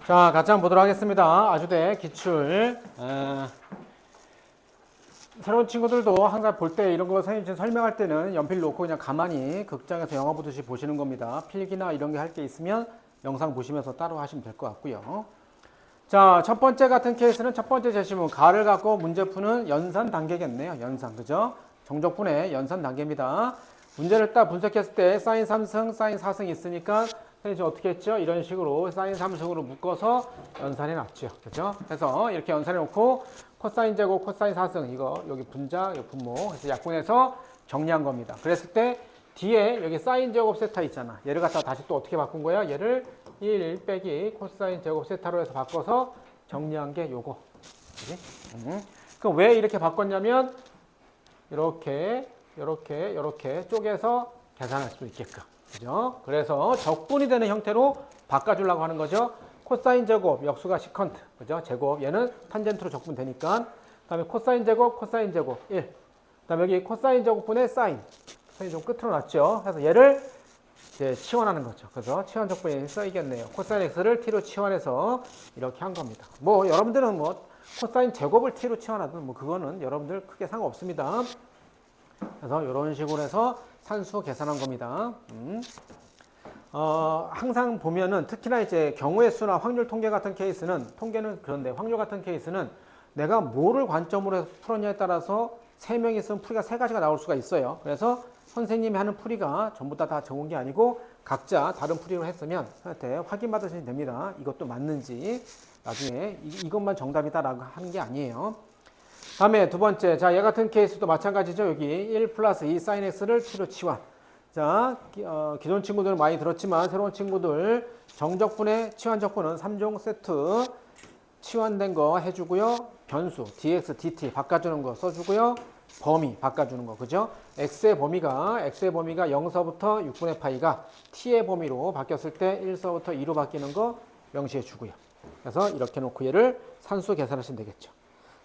자, 같이 한번 보도록 하겠습니다. 아주대 기출. 새로운 친구들도 항상 볼 때 이런 거 선생님 설명할 때는 연필 놓고 그냥 가만히 극장에서 영화 보듯이 보시는 겁니다. 필기나 이런 게 할 게 있으면 영상 보시면서 따로 하시면 될 것 같고요. 자, 첫 번째 같은 케이스는 첫 번째 제시문 가를 갖고 문제 푸는 연산 단계겠네요. 연산, 그죠? 정적분의 연산 단계입니다. 문제를 딱 분석했을 때 사인 3승, 사인 4승이 있으니까 선생님 어떻게 했죠? 이런 식으로 사인 3승으로 묶어서 연산해 놨죠. 그죠? 그래서 이렇게 연산해 놓고 코사인 제곱, 코사인 4승 이거 여기 분자, 여기 분모 그래서 약분해서 정리한 겁니다. 그랬을 때 뒤에 여기 사인 제곱 세타 있잖아. 얘를 갖다가 다시 또 어떻게 바꾼 거야? 얘를 1 빼기 코사인 제곱 세타로 해서 바꿔서 정리한 게 요거. 그지? 그럼 왜 이렇게 바꿨냐면 이렇게 쪼개서 계산할 수 있게끔. 그죠? 그래서 적분이 되는 형태로 바꿔주려고 하는 거죠. 코사인 제곱, 역수가 시컨트. 그죠? 제곱. 얘는 탄젠트로 적분되니까. 그 다음에 코사인 제곱, 1. 그 다음에 여기 코사인 제곱분의 사인. 사인 좀 끝으로 놨죠. 그래서 얘를 이제 치환하는 거죠. 그래서 치환 적분이 써이겠네요. 코사인 x를 t로 치환해서 이렇게 한 겁니다. 뭐 여러분들은 뭐 코사인 제곱을 t로 치환하든 뭐 그거는 여러분들 크게 상관없습니다. 그래서 이런 식으로 해서 산수 계산한 겁니다. 항상 보면은 특히나 이제 경우의 수나 확률 통계 같은 케이스는 통계는 그런데 확률 같은 케이스는 내가 뭐를 관점으로 해서 풀었냐에 따라서 3명이 있으면 풀이가 3가지가 나올 수가 있어요. 그래서 선생님이 하는 풀이가 전부 다 적은 게 아니고 각자 다른 풀이로 했으면 선생님한테 확인 받으시면 됩니다. 이것도 맞는지 나중에 이것만 정답이다라고 하는 게 아니에요. 다음에 두 번째, 자, 얘 같은 케이스도 마찬가지죠. 여기 1 플러스 2 사인 x를 t로 치환. 자, 기존 친구들은 많이 들었지만 새로운 친구들 정적분의 치환적분은 3종 세트 치환된 거 해주고요. 변수 dx, dt 바꿔주는 거 써주고요. 범위 바꿔주는 거, 그죠? x의 범위가 0서부터 6분의 파이가 t의 범위로 바뀌었을 때 1서부터 2로 바뀌는 거 명시해 주고요. 그래서 이렇게 놓고 얘를 산수 계산하시면 되겠죠.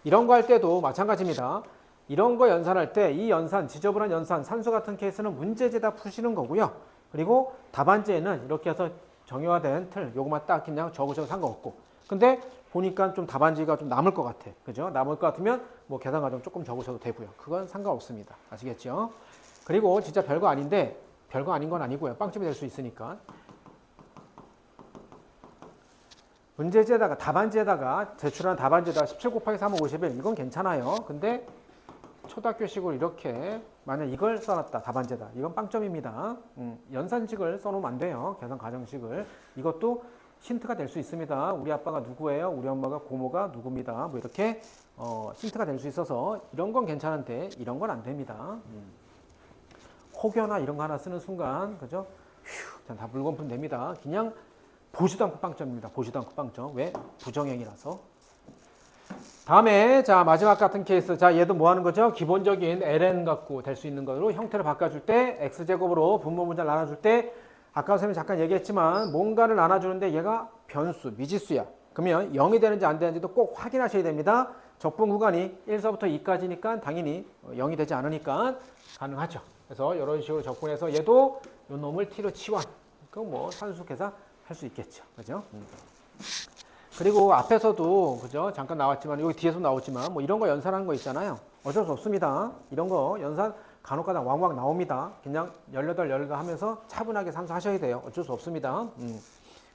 이런 거 할 때도 마찬가지입니다. 이런 거 연산할 때 이 연산, 지저분한 연산, 산수 같은 케이스는 문제지에다 푸시는 거고요. 그리고 답안지에는 이렇게 해서 정의화된 틀, 요것만 딱 그냥 적으셔도 상관없고. 근데 보니까 좀 답안지가 좀 남을 것 같아. 그죠? 남을 것 같으면 뭐 계산 과정 조금 적으셔도 되고요. 그건 상관없습니다. 아시겠죠? 그리고 진짜 별거 아닌데, 별거 아닌 건 아니고요. 빵점이 될 수 있으니까. 문제지에다가 답안지에다가 제출한 답안지에다가 17 곱하기 3은 51 이건 괜찮아요. 근데 초등학교식으로 이렇게 만약 이걸 써놨다 답안지에다 이건 빵점입니다. 연산식을 써놓으면 안 돼요. 계산 과정식을. 이것도 힌트가 될 수 있습니다. 우리 아빠가 누구예요? 우리 엄마가 고모가 누굽니다. 뭐 이렇게 힌트가 될 수 있어서 이런 건 괜찮은데 이런 건 안 됩니다. 혹여나 이런 거 하나 쓰는 순간 그죠? 휴, 다 물건품 됩니다. 그냥 보지도 않고 빵점입니다. 보지도 않고 빵점. 왜? 부정행이라서. 다음에 자 마지막 같은 케이스. 자 얘도 뭐 하는 거죠? 기본적인 ln 갖고 될 수 있는 거로 형태를 바꿔줄 때 x제곱으로 분모 문자를 나눠줄 때 아까 선생님이 잠깐 얘기했지만 뭔가를 나눠주는데 얘가 변수, 미지수야. 그러면 0이 되는지 안 되는지도 꼭 확인하셔야 됩니다. 적분 구간이 1서부터 2까지니까 당연히 0이 되지 않으니까 가능하죠. 그래서 이런 식으로 적분해서 얘도 요 놈을 t로 치환. 그럼 뭐 산수 계산 할 수 있겠죠. 그죠? 그리고 앞에서도 그죠? 잠깐 나왔지만 여기 뒤에서 나왔지만 뭐 이런 거 연산하는 거 있잖아요. 어쩔 수 없습니다. 이런 거 연산 간혹가다 왕왕 나옵니다. 그냥 18 하면서 차분하게 산수하셔야 돼요. 어쩔 수 없습니다.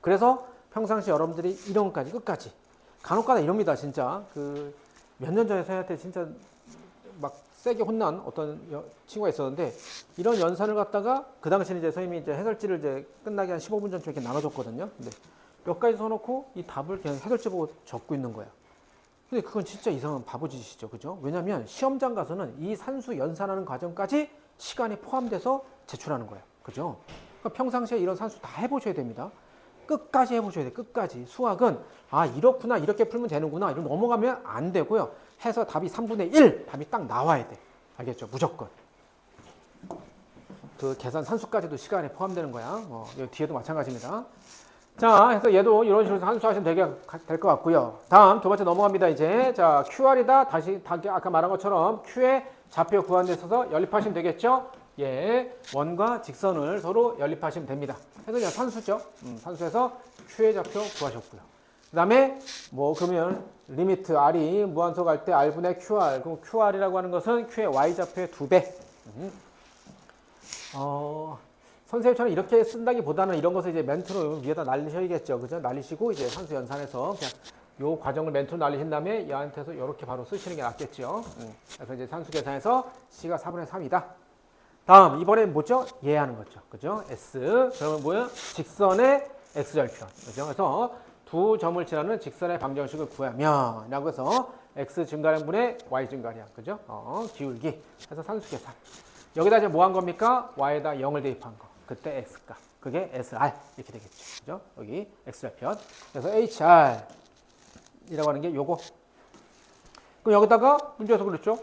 그래서 평상시 여러분들이 이런 것까지 끝까지 간혹가다 이럽니다. 진짜 그 몇 년 전에 선생님한테 진짜 막 세게 혼난 어떤 친구가 있었는데 이런 연산을 갖다가 그 당시에 이제 선생님이 이제 해설지를 이제 끝나기 한 15분 전쯤 이렇게 나눠줬거든요. 근데 몇 가지 써놓고 이 답을 그냥 해설지 보고 적고 있는 거야. 근데 그건 진짜 이상한 바보짓이죠. 그죠? 왜냐면 시험장 가서는 이 산수 연산하는 과정까지 시간이 포함돼서 제출하는 거예요. 그죠? 그러니까 평상시에 이런 산수 다 해보셔야 됩니다. 끝까지 해보셔야 돼요. 끝까지. 수학은 아 이렇구나 이렇게 풀면 되는구나 이러고 넘어가면 안 되고요. 해서 답이 3분의 1 답이 딱 나와야 돼. 알겠죠? 무조건. 그 계산 산수까지도 시간에 포함되는 거야. 뒤에도 마찬가지입니다. 자, 그래서 얘도 이런 식으로 산수하시면 될 것 같고요. 다음 두 번째 넘어갑니다. 이제 자 QR이다. 다시 아까 말한 것처럼 Q의 좌표 구하는 데 있어서 연립하시면 되겠죠. 예, 원과 직선을 서로 연립하시면 됩니다. 그래서 그냥 산수죠. 산수에서 Q의 좌표 구하셨고요. 그 다음에 뭐 그러면 리미트 R이 무한소 갈 때 R분의 QR. 그럼 QR이라고 하는 것은 Q의 Y좌표의 2배. 선생님처럼 이렇게 쓴다기보다는 이런 것을 이제 멘트로 위에다 날리셔야겠죠. 그죠? 날리시고 이제 산수 연산해서 그냥 요 과정을 멘트로 날리신 다음에 얘한테서 이렇게 바로 쓰시는 게 낫겠죠. 그래서 이제 산수 계산해서 C가 4분의 3이다. 다음 이번엔 뭐죠? 얘 하는 거죠. 그죠? S. 그러면 뭐야? 직선의 X절편. 그죠? 그래서 두 점을 지나는 직선의 방정식을 구하면 라고 해서 X 증가량분의 Y 증가량. 그죠? 기울기. 그래서 산수 계산. 여기다 이제 뭐 한 겁니까? Y에다 0을 대입한 거. 그때 X값. 그게 SR. 이렇게 되겠죠. 그죠? 여기 X절편. 그래서 HR. 이라고 하는 게 요거. 그럼 여기다가 문제에서 그랬죠?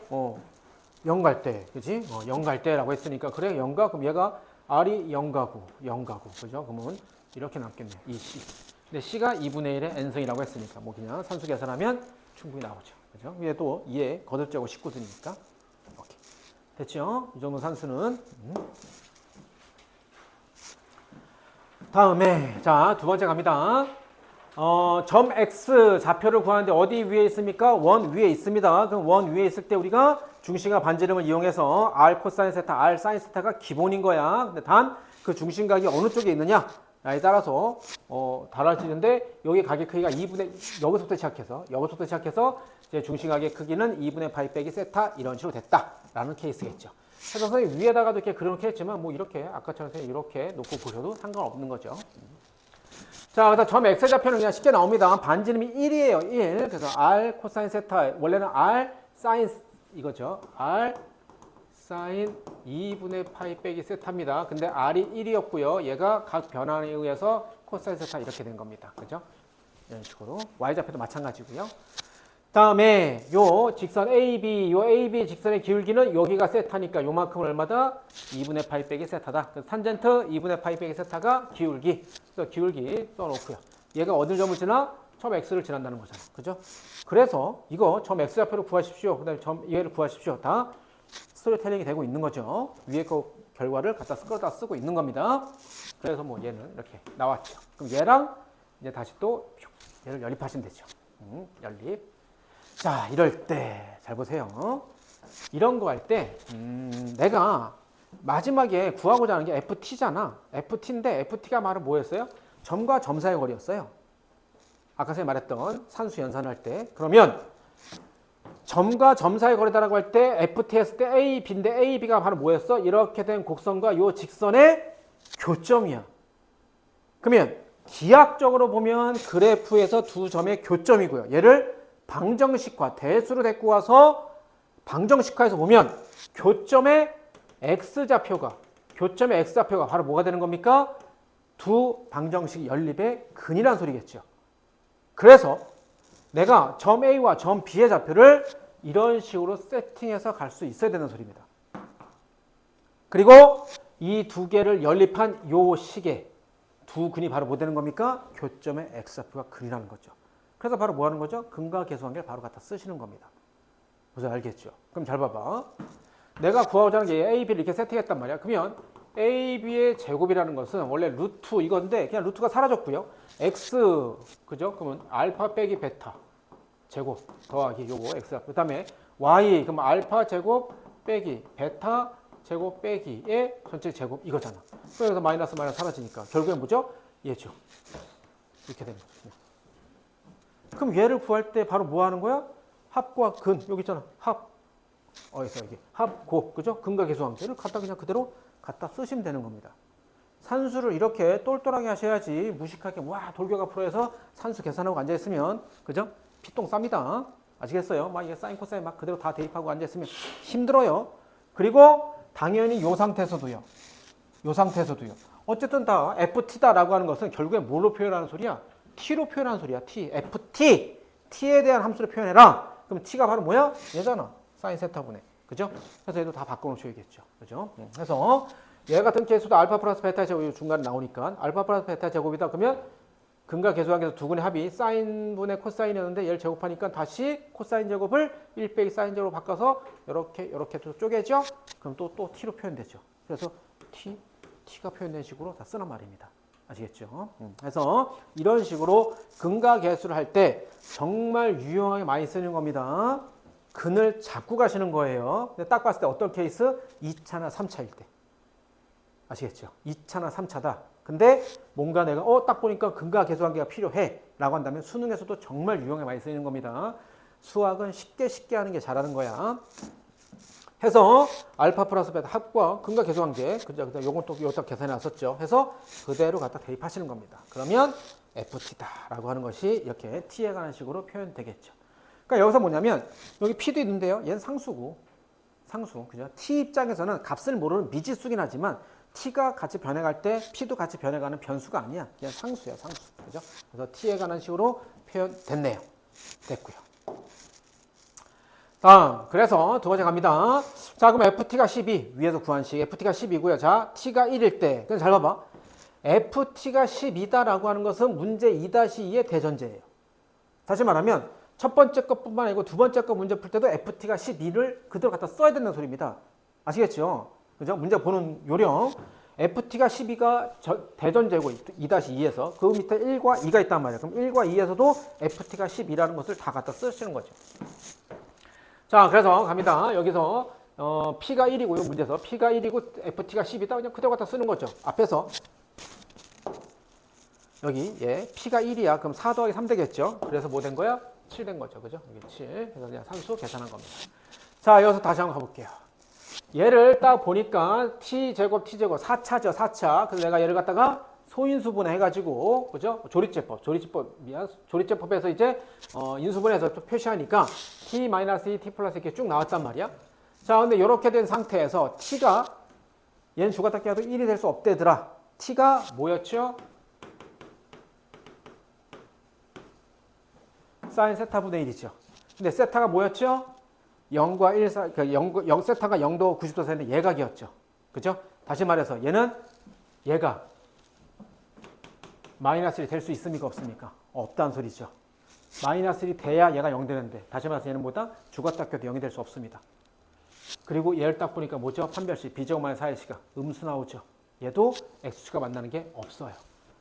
0 갈 때, 그지? 0 갈 때라고 했으니까, 그래, 0가? 그럼 얘가 R이 0가고, 0가고, 그죠? 그러면 이렇게 남겠네. 이 C. 근데 C가 2분의 1의 N승이라고 했으니까, 뭐 그냥 산수 계산하면 충분히 나오죠. 그죠? 위에 또 2에 거듭제곱 19등이니까. 오케이. 됐죠? 이 정도 산수는. 다음에, 자, 두 번째 갑니다. 점 X 좌표를 구하는데 어디 위에 있습니까? 원 위에 있습니다. 그럼 원 위에 있을 때 우리가 중심각 반지름을 이용해서 R 코사인 세타, R 사인 세타가 기본인 거야. 근데 단 그 중심각이 어느 쪽에 있느냐에 따라서 달라지는데 여기 각의 크기가 2분의 여기서부터 시작해서 이제 중심각의 크기는 2분의 파이 빼기 세타 이런 식으로 됐다라는 케이스겠죠. 그래서 선생님 위에다가도 이렇게 그려놓게 했지만 뭐 이렇게 아까처럼 이렇게 놓고 보셔도 상관없는 거죠. 자, 그래서 점 X의 좌표는 그냥 쉽게 나옵니다. 반지름이 1이에요. 1. 그래서 R 코사인 세타. 원래는 R 사인 이거죠. R 사인 2분의 파이 빼기 세타입니다. 근데 R이 1이었고요. 얘가 각 변환에 의해서 코사인 세타 이렇게 된 겁니다. 그죠? 이런 식으로. Y 좌표도 마찬가지고요. 다음에 요 직선 AB, 요 AB 직선의 기울기는 여기가 세타니까 요만큼은 얼마다? 2분의 파이 빼기 세타다. 그래서 탄젠트 2분의 파이 빼기 세타가 기울기. 그래서 기울기 써놓고요. 얘가 어느 점을 지나? 점 X를 지난다는 거잖아. 그죠? 그래서 이거 점 X 좌표를 구하십시오. 그 다음에 점 얘를 구하십시오. 다 스토리텔링이 되고 있는 거죠. 위에 거 결과를 갖다 끌어다 쓰고 있는 겁니다. 그래서 뭐 얘는 이렇게 나왔죠. 그럼 얘랑 이제 다시 또 얘를 연립하시면 되죠. 연립. 자, 이럴 때 잘 보세요. 이런 거 할 때 내가 마지막에 구하고자 하는 게 FT잖아. FT인데 FT가 말은 뭐였어요? 점과 점 사이의 거리였어요. 아까 전에 말했던 산수 연산할 때. 그러면 점과 점 사이의 거리다라고 할 때 FT 했을 때 A, B인데 A, B가 바로 뭐였어? 이렇게 된 곡선과 요 직선의 교점이야. 그러면 기하학적으로 보면 그래프에서 두 점의 교점이고요. 얘를 방정식화, 대수로 데리고 와서 방정식화해서 보면 교점의 X좌표가 바로 뭐가 되는 겁니까? 두 방정식 연립의 근이란 소리겠죠. 그래서 내가 점 A와 점 B의 좌표를 이런 식으로 세팅해서 갈 수 있어야 되는 소리입니다. 그리고 이 두 개를 연립한 요 식의 두 근이 바로 뭐 되는 겁니까? 교점의 X좌표가 근이라는 거죠. 그래서 바로 뭐 하는 거죠? 근과 계수관계를 바로 갖다 쓰시는 겁니다. 무슨 알겠죠? 그럼 잘 봐봐. 내가 구하고자 하는 게 A, B를 이렇게 세팅했단 말이야. 그러면 A, B의 제곱이라는 것은 원래 루트 이건데 그냥 루트가 사라졌고요. X, 그죠? 그러면 알파 빼기 베타 제곱 더하기 요거 X. 그 다음에 Y, 그러면 알파 제곱 빼기 베타 제곱 빼기의 전체 제곱 이거잖아. 그래서 마이너스 사라지니까 결국엔 뭐죠? 얘죠. 이렇게 되는 거죠. 그럼 얘를 구할 때 바로 뭐 하는 거야? 합과 근 여기 있잖아. 어디서 여기 합고 그죠? 근과 계수관계를 갖다 그냥 그대로 갖다 쓰시면 되는 겁니다. 산수를 이렇게 똘똘하게 하셔야지 무식하게 와 돌교가 풀어서 산수 계산하고 앉아 있으면 그죠? 피똥 쌉니다. 아시겠어요? 막 이게 사인 코사인 막 그대로 다 대입하고 앉아 있으면 힘들어요. 그리고 당연히 요 상태에서도요. 어쨌든 다 FT다라고 하는 것은 결국엔 뭘로 표현하는 소리야? T로 표현하는 소리야. T, FT. T에 대한 함수를 표현해라. 그럼 T가 바로 뭐야? 얘잖아. 사인 세타분의. 그죠? 그래서 얘도 다 바꿔놓으셔야겠죠. 그죠? 그래서 얘 같은 케이스도 알파 플러스 베타 제곱이 중간에 나오니까 알파 플러스 베타 제곱이다. 그러면 근과 계수관계에서 두 근의 합이 사인분의 코사인이었는데 얘를 제곱하니까 다시 코사인 제곱을 1 빼기 사인 제곱으로 바꿔서 이렇게 또 쪼개죠? 그럼 또 T로 표현되죠. 그래서 T가 표현된 식으로 다 쓰란 말입니다. 아시겠죠? 그래서 이런 식으로 근과 계수를 할 때 정말 유용하게 많이 쓰는 겁니다. 근을 잡고 가시는 거예요. 근데 딱 봤을 때 어떤 케이스? 2차나 3차일 때. 아시겠죠? 2차나 3차다. 근데 뭔가 내가 딱 보니까 근과 계수 관계가 필요해 라고 한다면 수능에서도 정말 유용하게 많이 쓰이는 겁니다. 수학은 쉽게 하는 게 잘하는 거야. 해서 알파 플러스 베타 합과 근과 계수 관계, 그죠? 요건 또 여기다 계산해 놨었죠. 해서 그대로 갖다 대입하시는 겁니다. 그러면 FT다라고 하는 것이 이렇게 T에 관한 식으로 표현되겠죠. 그러니까 여기서 뭐냐면 여기 P도 있는데요. 얘는 상수고 상수, 그죠? T 입장에서는 값을 모르는 미지수긴 하지만 T가 같이 변해갈 때 P도 같이 변해가는 변수가 아니야. 그냥 상수야, 상수. 그죠? 그래서 T에 관한 식으로 표현됐네요. 됐고요. 다음, 그래서 두 번째 갑니다. 자, 그럼 FT가 12, 위에서 구한 식 FT가 10이고요. 자, T가 1일 때, 그럼 잘 봐봐. FT가 12다라고 하는 것은 문제 2-2의 대전제예요. 다시 말하면 첫 번째 것뿐만 아니고 두 번째 거 문제 풀 때도 FT가 12를 그대로 갖다 써야 된다는 소리입니다. 아시겠죠? 그죠? 문제 보는 요령. FT가 12가 대전제고 2-2에서 그 밑에 1과 2가 있단 말이에요. 그럼 1과 2에서도 FT가 12라는 것을 다 갖다 쓰시는 거죠. 자, 그래서 갑니다. 여기서 P가 1이고요. 문제에서 P가 1이고 FT가 10이다. 그냥 그대로 갖다 쓰는 거죠. 앞에서 여기 P가 1이야. 그럼 4 더하기 3 되겠죠. 그래서 뭐 된 거야? 7 된 거죠. 그죠? 여기 7. 그래서 그냥 산수 계산한 겁니다. 자, 여기서 다시 한번 가볼게요. 얘를 딱 보니까 T제곱 4차죠. 4차. 그래서 내가 얘를 갖다가 소인수분해 해가지고, 그죠? 조리제법에서 이제, 인수분해해서 표시하니까 T-2, T 플러스 이렇게 쭉 나왔단 말이야. 자, 근데 이렇게 된 상태에서 T가, 얘는 주가답게 해도 1이 될 수 없대더라. T가 뭐였죠? 사인 세타분의 1이죠. 근데 세타가 뭐였죠? 0과 1, 그러니까 0 세타가 0도 90도 사이인데 예각이었죠. 그죠? 다시 말해서 얘가 마이너스 1이 될 수 있습니까? 없습니까? 없다는 소리죠. 마이너스 1이 돼야 얘가 0 되는데 다시 말해서 얘는 뭐다? 죽었다 껴도 0이 될 수 없습니다. 그리고 얘를 딱 보니까 뭐죠? 판별식 B제곱 마이너스 4L씨가 음수 나오죠. 얘도 X수가 만나는 게 없어요.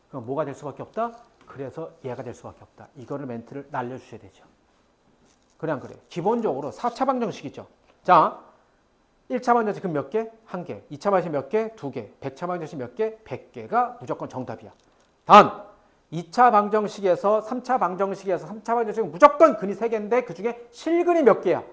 그럼 뭐가 될 수밖에 없다? 그래서 얘가 될 수밖에 없다. 이거를 멘트를 날려주셔야 되죠. 그래 안 그래요? 기본적으로 4차 방정식이죠. 자, 1차 방정식 그럼 몇 개? 1개. 2차 방정식 몇 개? 2개. 100차 방정식 몇 개? 100개가 무조건 정답이야. 단 2차 방정식에서 3차 방정식에서 3차 방정식은 무조건 근이 3개인데 그중에 실근이 몇 개야?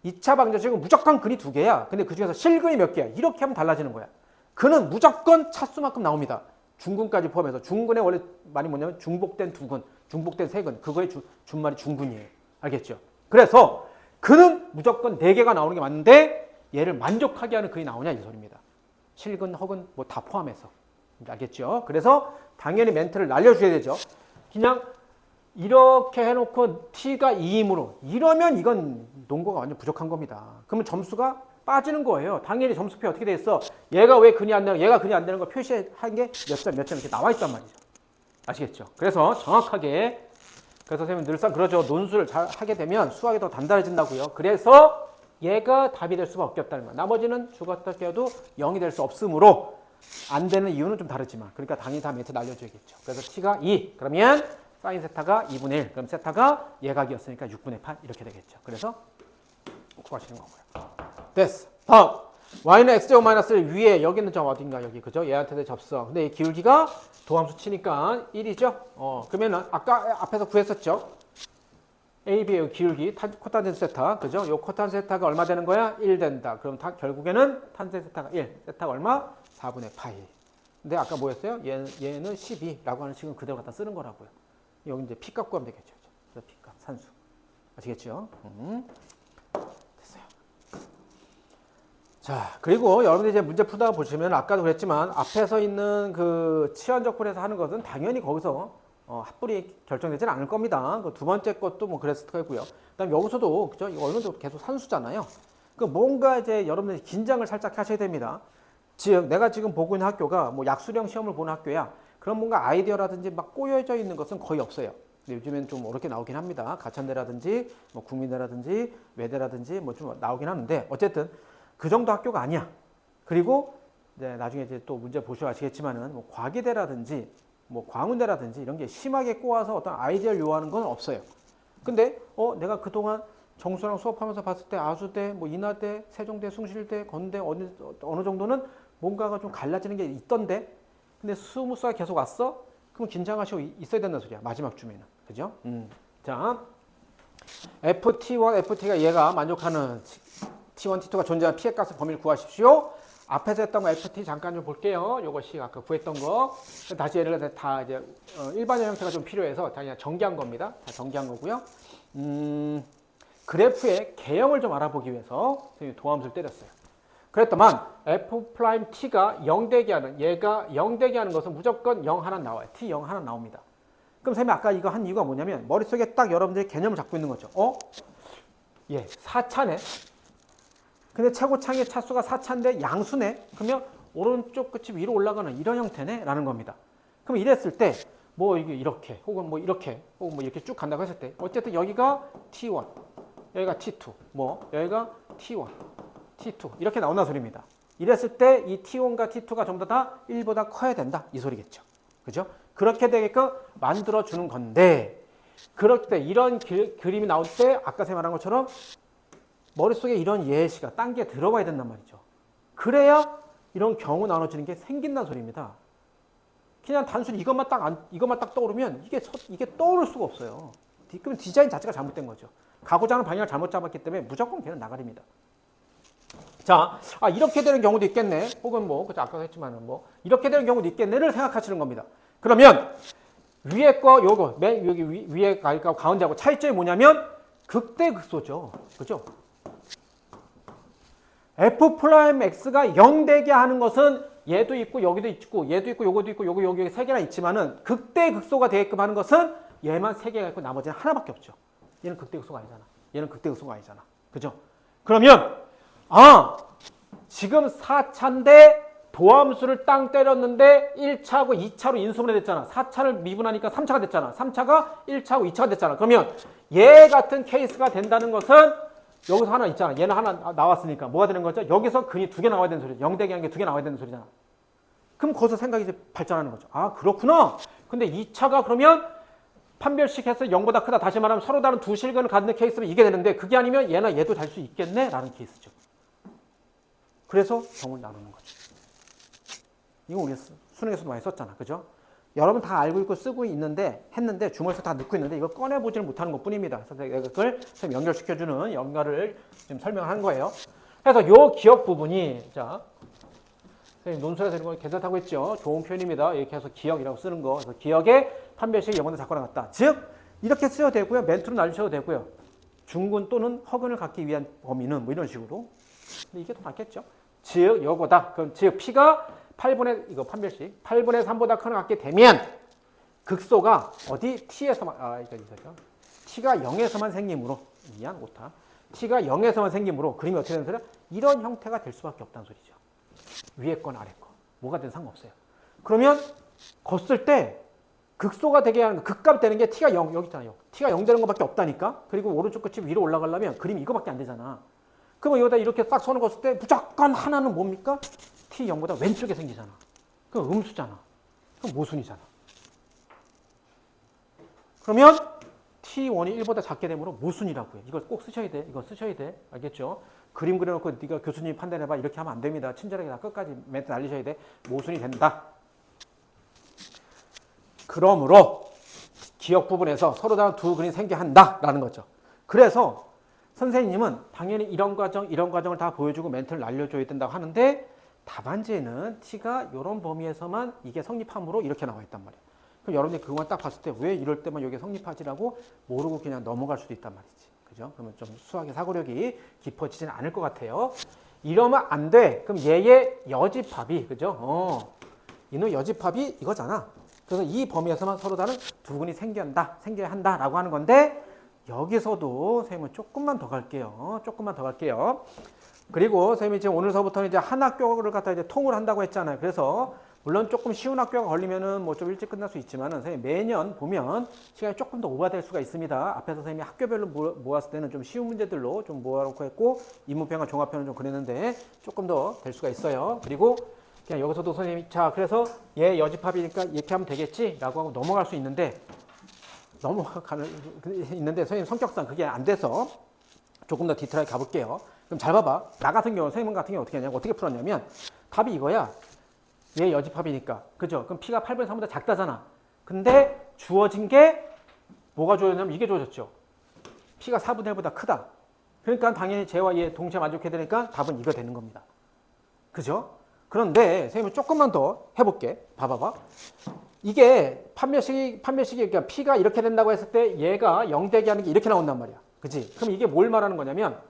2차 방정식은 무조건 근이 2개야. 근데 그중에서 실근이 몇 개야? 이렇게 하면 달라지는 거야. 근은 무조건 차수만큼 나옵니다. 중근까지 포함해서. 중근의 원래 말이 뭐냐면 중복된 2근, 중복된 3근. 그거의 준말이 중근이에요. 알겠죠? 그래서 근은 무조건 4개가 나오는 게 맞는데 얘를 만족하게 하는 근이 나오냐 이 소리입니다. 실근, 허근 뭐 다 포함해서. 알겠죠? 그래서 당연히 멘트를 날려줘야 되죠. 그냥 이렇게 해놓고 T가 2이므로 이러면 이건 논거가 완전 부족한 겁니다. 그러면 점수가 빠지는 거예요. 당연히 점수표 어떻게 돼 있어? 얘가 왜 근이 안 되는 거, 얘가 근이 안 되는 거 표시한 게 몇 점 이렇게 나와 있단 말이죠. 아시겠죠? 그래서 정확하게 그래서 선생님은 늘상 그러죠. 논술을 잘 하게 되면 수학이 더 단단해진다고요. 그래서 얘가 답이 될 수가 없겠다는 거야. 나머지는 죽었다 깨도 0이 될 수 없으므로 안 되는 이유는 좀 다르지만 그러니까 당연히 다 멘트 날려줘야겠죠. 그래서 T가 2 그러면 사인 세타가 2분의 1 그럼 세타가 예각이었으니까 6분의 8 이렇게 되겠죠. 그래서 구하시는 거고요. 됐어. 다음 y는 x제곱 마이너스 1 위에 여기는 좀 어딘가 여기 그죠? 얘한테도 접선. 근데 이 기울기가 도함수 치니까 1이죠. 그러면은 아까 앞에서 구했었죠. AB의 기울기 코탄젠 세타 그죠? 요 코탄젠 세타가 얼마 되는 거야? 1 된다. 그럼 결국에는 탄젠 세타가 1. 세타가 얼마? 4분의 파이. 근데 아까 뭐였어요? 얘는 12라고 하는 식은 그대로 갖다 쓰는 거라고요. 여기 이제 P값 구하면 되겠죠. 그래서 P값 산수. 아시겠죠? 됐어요. 자, 그리고 여러분들 이제 문제 풀다가 보시면 아까도 그랬지만 앞에서 있는 그 치환적분에서 하는 것은 당연히 거기서 합불이 결정되지는 않을 겁니다. 그 두 번째 것도 뭐 그랬을 거고요. 그다음 여기서도 그죠? 이거 어느 정도 계속 산수잖아요. 그 뭔가 이제 여러분들이 긴장을 살짝 하셔야 됩니다. 즉 내가 지금 보고 있는 학교가 뭐 약수령 시험을 보는 학교야. 그런 뭔가 아이디어라든지 막 꼬여져 있는 것은 거의 없어요. 근데 요즘엔 좀 어렵게 나오긴 합니다. 가천대라든지 뭐 국민대라든지 외대라든지 뭐 좀 나오긴 하는데 어쨌든 그 정도 학교가 아니야. 그리고 이제 나중에 이제 또 문제 보셔 아시겠지만은 뭐 과기대라든지 뭐 광운대라든지 이런 게 심하게 꼬아서 어떤 아이디어를 요하는 건 없어요. 근데 내가 그동안 정수랑 수업하면서 봤을 때 아수대, 뭐 인하대, 세종대, 숭실대, 건대 어느 정도는 뭔가가 좀 갈라지는 게 있던데 근데 스무스하게 계속 왔어? 그럼 긴장하시고 있어야 된다는 소리야. 마지막 주면은. 그죠? 자, FT1, FT가 얘가 만족하는 T1, T2가 존재하는 피해 값의 범위를 구하십시오. 앞에서 했던 거 FT 잠깐 좀 볼게요. 요것이 아까 구했던 거. 다시 예를 들어서 다 이제 일반형 형태가 좀 필요해서 그냥 정기한 겁니다. 다 정기한 거고요. 그래프의 개형을 좀 알아보기 위해서 도함수를 때렸어요. 그랬더만 F'T가 0되게 하는 얘가 0되게 하는 것은 무조건 0 하나 나와요. T 0 하나 나옵니다. 그럼 선생님이 아까 이거 한 이유가 뭐냐면 머릿속에 딱 여러분들이 개념을 잡고 있는 거죠. 예, 4차네. 근데 최고창의 차수가 4차인데 양수네. 그러면 오른쪽 끝이 위로 올라가는 이런 형태네 라는 겁니다. 그럼 이랬을 때 뭐 이게 이렇게 혹은 뭐 이렇게 혹은 뭐 이렇게 쭉 간다고 했을 때 어쨌든 여기가 T1 여기가 T2 뭐 여기가 T1 T2 이렇게 나온다는 소리입니다. 이랬을 때 이 T1과 T2가 전부 다 1보다 커야 된다 이 소리겠죠. 그죠? 그렇게 되게끔 만들어 주는 건데 그럴 때 이런 그림이 나올 때 아까 선생님 말한 것처럼 머릿속에 이런 예시가 딴 게 들어가야 된단 말이죠. 그래야 이런 경우 나눠지는 게 생긴다는 소리입니다. 그냥 단순히 이것만 딱 떠오르면 이게 떠오를 수가 없어요. 그럼 디자인 자체가 잘못된 거죠. 가고자 하는 방향을 잘못 잡았기 때문에 무조건 걔는 나가립니다. 자, 이렇게 되는 경우도 있겠네. 혹은 뭐, 그죠? 아까 했지만은 뭐, 이렇게 되는 경우도 있겠네를 생각하시는 겁니다. 그러면, 위에 거, 요거, 여기 위에 가운데하고 차이점이 뭐냐면, 극대극소죠. 그죠? F'X가 0 되게 하는 것은 얘도 있고, 여기도 있고, 얘도 있고, 요거도 있고, 여기 세 개나 있지만은, 극대극소가 되게끔 하는 것은 얘만 세 개가 있고, 나머지는 하나밖에 없죠. 얘는 극대극소가 아니잖아. 얘는 극대극소가 아니잖아. 그죠? 그러면, 지금 4차인데 도함수를 땅 때렸는데 1차하고 2차로 인수분해 됐잖아. 4차를 미분하니까 3차가 됐잖아. 3차가 1차하고 2차가 됐잖아. 그러면 얘 같은 케이스가 된다는 것은 여기서 하나 있잖아. 얘는 하나 나왔으니까 뭐가 되는 거죠? 여기서 근이 두 개 나와야 되는 소리죠. 0대기 하는 게 두 개 나와야 되는 소리잖아. 그럼 거기서 생각이 이제 발전하는 거죠. 그렇구나. 근데 2차가 그러면 판별식 해서 0보다 크다. 다시 말하면 서로 다른 두 실근을 갖는 케이스면 이게 되는데 그게 아니면 얘나 얘도 될 수 있겠네? 라는 케이스죠. 그래서 경우를 나누는 거죠. 이거 우리 수능에서도 많이 썼잖아. 그죠? 여러분 다 알고 있고 쓰고 했는데 주머니에서 다 넣고 있는데 이거 꺼내보지를 못하는 것 뿐입니다. 그래서 내가 그걸 좀 연결시켜주는 연결을 지금 설명한 거예요. 그래서 요 기억 부분이, 자, 선생님 논술에서 이런 거 괜찮다고 했죠. 좋은 표현입니다. 이렇게 해서 기억이라고 쓰는 거. 그래서 기억에 판별식 영어로 작거나 같다. 즉, 이렇게 쓰셔도 되고요. 멘트로 날리셔도 되고요. 중근 또는 허근을 갖기 위한 범위는 뭐 이런 식으로. 근데 이게 더 낫겠죠. 즉, 요거다. 그럼 즉, P가 8분의, 이거 판별식, 8분의 3보다 크게 갖게 되면, 극소가 어디? T에서만, 이거죠. T가 0에서만 생김으로, 미안, 오타. T가 0에서만 생김으로, 그림이 어떻게 되는 소리야? 이런 형태가 될 수밖에 없다는 소리죠. 위에 건 아래 거. 뭐가 되든 상관없어요. 그러면, 걷을 때, 극소가 되게 하는, 극값 되는 게 T가 0, 여기 있잖아요. T가 0 되는 것밖에 없다니까? 그리고 오른쪽 끝이 위로 올라가려면 그림이 이거밖에 안 되잖아. 그러면 여기다 이렇게 딱 손을 걷을 때 무조건 하나는 뭡니까? T0보다 왼쪽에 생기잖아. 그럼 음수잖아. 그럼 모순이잖아. 그러면 T1이 1보다 작게 되므로 모순이라고 해. 이걸 꼭 쓰셔야 돼. 이거 쓰셔야 돼. 알겠죠? 그림 그려놓고 네가 교수님 판단해봐. 이렇게 하면 안 됩니다. 친절하게 다 끝까지 멘트 날리셔야 돼. 모순이 된다. 그러므로 기억 부분에서 서로 다른 두 근이 생겨야 한다라는 거죠. 그래서 선생님은 당연히 이런 과정을 다 보여주고 멘트를 날려줘야 된다고 하는데 답안지에는 T가 이런 범위에서만 이게 성립함으로 이렇게 나와 있단 말이에요. 그럼 여러분이 그것만 딱 봤을 때 왜 이럴 때만 이게 성립하지라고 모르고 그냥 넘어갈 수도 있단 말이지. 그죠? 그러면 좀 수학의 사고력이 깊어지지는 않을 것 같아요. 이러면 안 돼. 그럼 얘의 여집합이, 그죠? 이놈 여집합이 이거잖아. 그래서 이 범위에서만 서로 다른 두 근이 생겨야 한다라고 하는 건데 여기서도 선생님은 조금만 더 갈게요. 그리고 선생님이 이제 오늘서부터는 이제 한 학교를 갖다 이제 통을 한다고 했잖아요. 그래서 물론 조금 쉬운 학교가 걸리면은 뭐 좀 일찍 끝날 수 있지만은 선생님 매년 보면 시간이 조금 더 오버될 수가 있습니다. 앞에서 선생님이 학교별로 모았을 때는 좀 쉬운 문제들로 좀 모아놓고 했고 인문평과 종합편은 좀 그랬는데 조금 더 될 수가 있어요. 그리고 그냥 여기서도 선생님이 자 그래서 얘 여집합이니까 이렇게 하면 되겠지 라고 하고 넘어갈 수 있는데 선생님 성격상 그게 안 돼서 조금 더 디테일하게 가볼게요. 그럼 잘 봐봐. 나 같은 경우 선생님 같은 경우 어떻게 하냐면 어떻게 풀었냐면 답이 이거야. 얘 여집합이니까 그죠? 그럼 P가 8분의 3보다 작다잖아. 근데 주어진 게 뭐가 주어졌냐면 이게 주어졌죠. P가 4분의 1보다 크다. 그러니까 당연히 쟤와 얘 동시에 만족해야 되니까 답은 이거 되는 겁니다. 그죠? 그런데 선생님이 조금만 더 해볼게. 봐봐봐. 이게 판별식이 그러니까 P가 이렇게 된다고 했을 때 얘가 0 되게 하는 게 이렇게 나온단 말이야. 그치? 그럼 이게 뭘 말하는 거냐면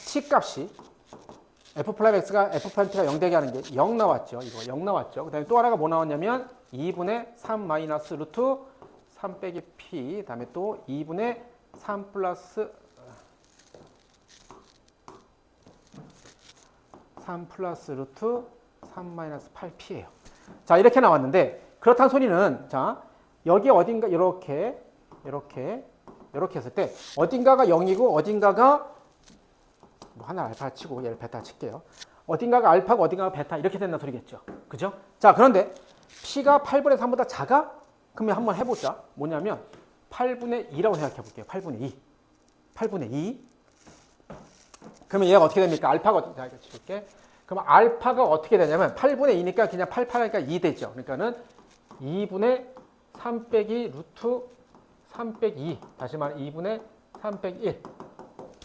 T 값이 F 플라임 X가 F 플라임 T가 0 되게 하는 게 0 나왔죠. 이거 0 나왔죠. 그 다음에 또 하나가 뭐 나왔냐면 2분의 3 마이너스 루트 3 빼기 P 그 다음에 또 2분의 3 플러스 3 플러스 루트 3 마이너스 8P예요. 자 이렇게 나왔는데 그렇다는 소리는 자 여기 어딘가 이렇게 했을 때 어딘가가 0이고 어딘가가 뭐 하나 알파 치고 얘를 베타 칠게요. 어딘가가 알파고 어딘가가 베타 이렇게 된다는 소리겠죠. 그죠? 자 그런데 P가 8분의 3보다 작아? 그러면 한번 해보자. 뭐냐면 8분의 2라고 생각해 볼게요. 8분의 2. 8분의 2. 그러면 얘가 어떻게 됩니까? 알파가 어떻게 자, 이거 칠게. 그러면 알파가 어떻게 되냐면 8분의 2니까 그냥 88하니까 2 되죠. 그러니까는 2분의 3 빼기 루트 3 빼기 2. 다시 말해 2분의 3 빼기 1.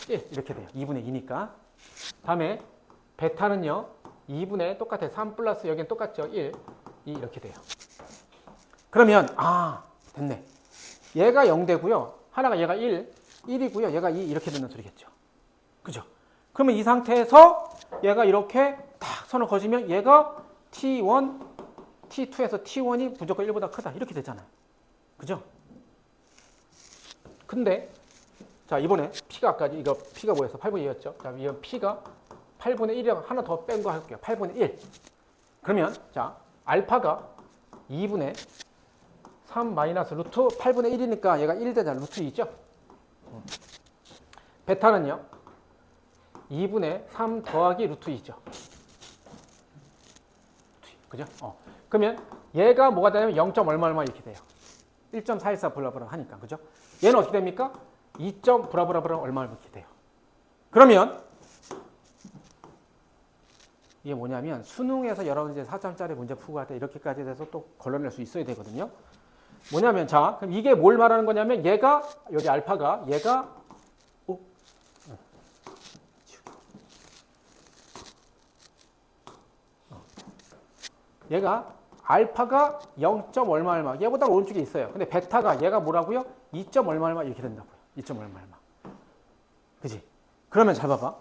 1 이렇게 돼요. 2분의 2니까. 다음에 베타는요. 2분의 똑같아요. 3 플러스 여기는 똑같죠. 1. 2 이렇게 돼요. 그러면 됐네. 얘가 0 되고요. 하나가 얘가 1이고요. 얘가 2 이렇게 된다는 소리겠죠. 그죠? 그러면 이 상태에서 얘가 이렇게 딱 선을 그어주면 얘가 T1, T2에서 T1이 무조건 1보다 크다. 이렇게 되잖아요. 그죠? 근데 자 이번에 P가 아까 이거 P가 뭐였어? 8분의 2였죠. 자 이번 P가 8분의 1이라고 하나 더 뺀 거 할게요. 8분의 1. 그러면 자 알파가 2분의 3 마이너스 루트 8분의 1이니까 얘가 1 되잖아. 루트 2죠. 베타는요. 2분의 3 더하기 루트 2죠. 그죠? 그러면 얘가 뭐가 되냐면 0. 얼마 이렇게 돼요. 1.414 블라블라 하니까. 그죠? 얘는 어떻게 됩니까? 2. 블라블라블라 얼마 이렇게 돼요. 그러면 이게 뭐냐면 수능에서 여러 문제 4점짜리 문제 풀고 할 때 이렇게까지 돼서 또 걸러낼 수 있어야 되거든요. 뭐냐면 자, 그럼 이게 뭘 말하는 거냐면 얘가 여기 알파가 얘가 얘가 알파가 0. 얼마 얘보다 오른쪽에 있어요. 근데 베타가 얘가 뭐라고요? 2. 얼마 이렇게 된다고요. 2. 얼마. 그지? 그러면 잘 봐봐.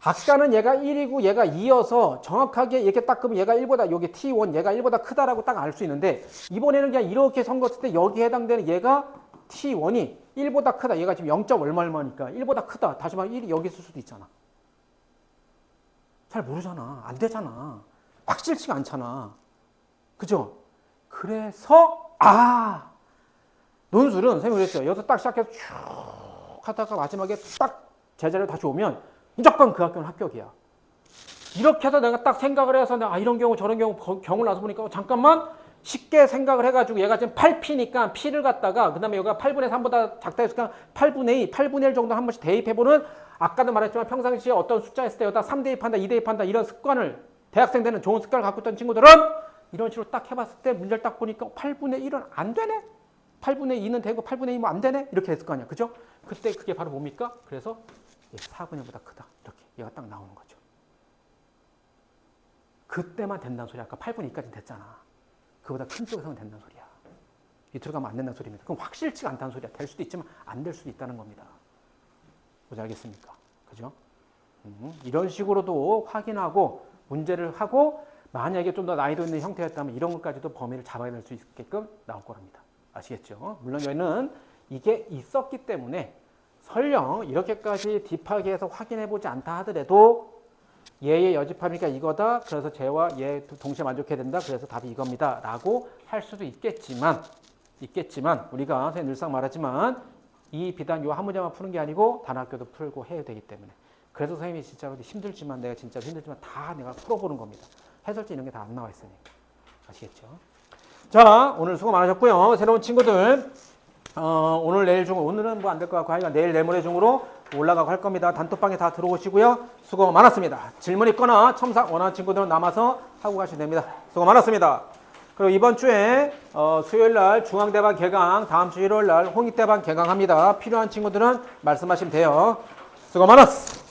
아까는 얘가 1이고 얘가 2여서 정확하게 이렇게 딱 그러면 얘가 1보다 여기 T1 얘가 1보다 크다라고 딱 알 수 있는데 이번에는 그냥 이렇게 선거했을 때 여기에 해당되는 얘가 T1이 1보다 크다. 얘가 지금 0. 얼마니까 1보다 크다. 다시 말해 1이 여기 있을 수도 있잖아. 잘 모르잖아. 안 되잖아. 확실치가 않잖아. 그죠? 그래서 논술은 선생님이 그랬어요. 여기서 딱 시작해서 쭉 하다가 마지막에 딱 제자리를 다시 오면 무조건 그 학교는 합격이야. 이렇게 해서 내가 딱 생각을 해서 이런 경우 저런 경우를 나서 보니까 잠깐만 쉽게 생각을 해가지고 얘가 지금 8P니까 P를 갖다가 그 다음에 여기가 8분의 3보다 작다 했으니까 8분의 2, 8분의 1 정도 한 번씩 대입해보는 아까도 말했지만 평상시에 어떤 숫자 했을 때 여기다 3 대입한다, 2 대입한다 이런 습관을 대학생 때는 좋은 습관을 갖고 있던 친구들은 이런 식으로 딱 해봤을 때 문제를 딱 보니까 8분의 1은 안 되네? 8분의 2는 되고 8분의 2는 안 되네? 이렇게 됐을 거 아니야. 그죠? 그때 그게 바로 뭡니까? 그래서 4분의 1보다 크다. 이렇게 얘가 딱 나오는 거죠. 그때만 된다는 소리야. 아까 8분의 2까지 됐잖아. 그보다 큰 쪽에서는 된다는 소리야. 밑으로 가면 안 된다는 소리입니다. 그럼 확실치가 않다는 소리야. 될 수도 있지만 안 될 수도 있다는 겁니다. 뭔지 알겠습니까? 그죠? 이런 식으로도 확인하고 문제를 하고 만약에 좀 더 난이도 있는 형태였다면 이런 것까지도 범위를 잡아낼 수 있게끔 나올 거랍니다. 아시겠죠? 물론 여기는 이게 있었기 때문에 설령 이렇게까지 딥하게 해서 확인해보지 않다 하더라도 얘의 여집합이니까 이거다. 그래서 쟤와 얘 동시에 만족해야 된다. 그래서 답이 이겁니다. 라고 할 수도 있겠지만 우리가 선생님 늘상 말하지만 이 비단 요 한 문제만 푸는 게 아니고 단학교도 풀고 해야 되기 때문에 그래서 선생님이 진짜 힘들지만 내가 진짜 힘들지만 다 내가 풀어보는 겁니다. 해설지 이런 게 다 안 나와 있으니까. 아시겠죠? 자, 오늘 수고 많으셨고요. 새로운 친구들 오늘 내일 중 오늘은 뭐 안 될 것 같고 하여간 내일 내모레 중으로 올라가고 할 겁니다. 단톡방에 다 들어오시고요. 수고 많았습니다. 질문 있거나 첨삭 원하는 친구들은 남아서 하고 가시면 됩니다. 수고 많았습니다. 그리고 이번 주에 수요일 날 중앙대반 개강, 다음 주 일요일 날 홍익대반 개강합니다. 필요한 친구들은 말씀하시면 돼요. 수고 많았어.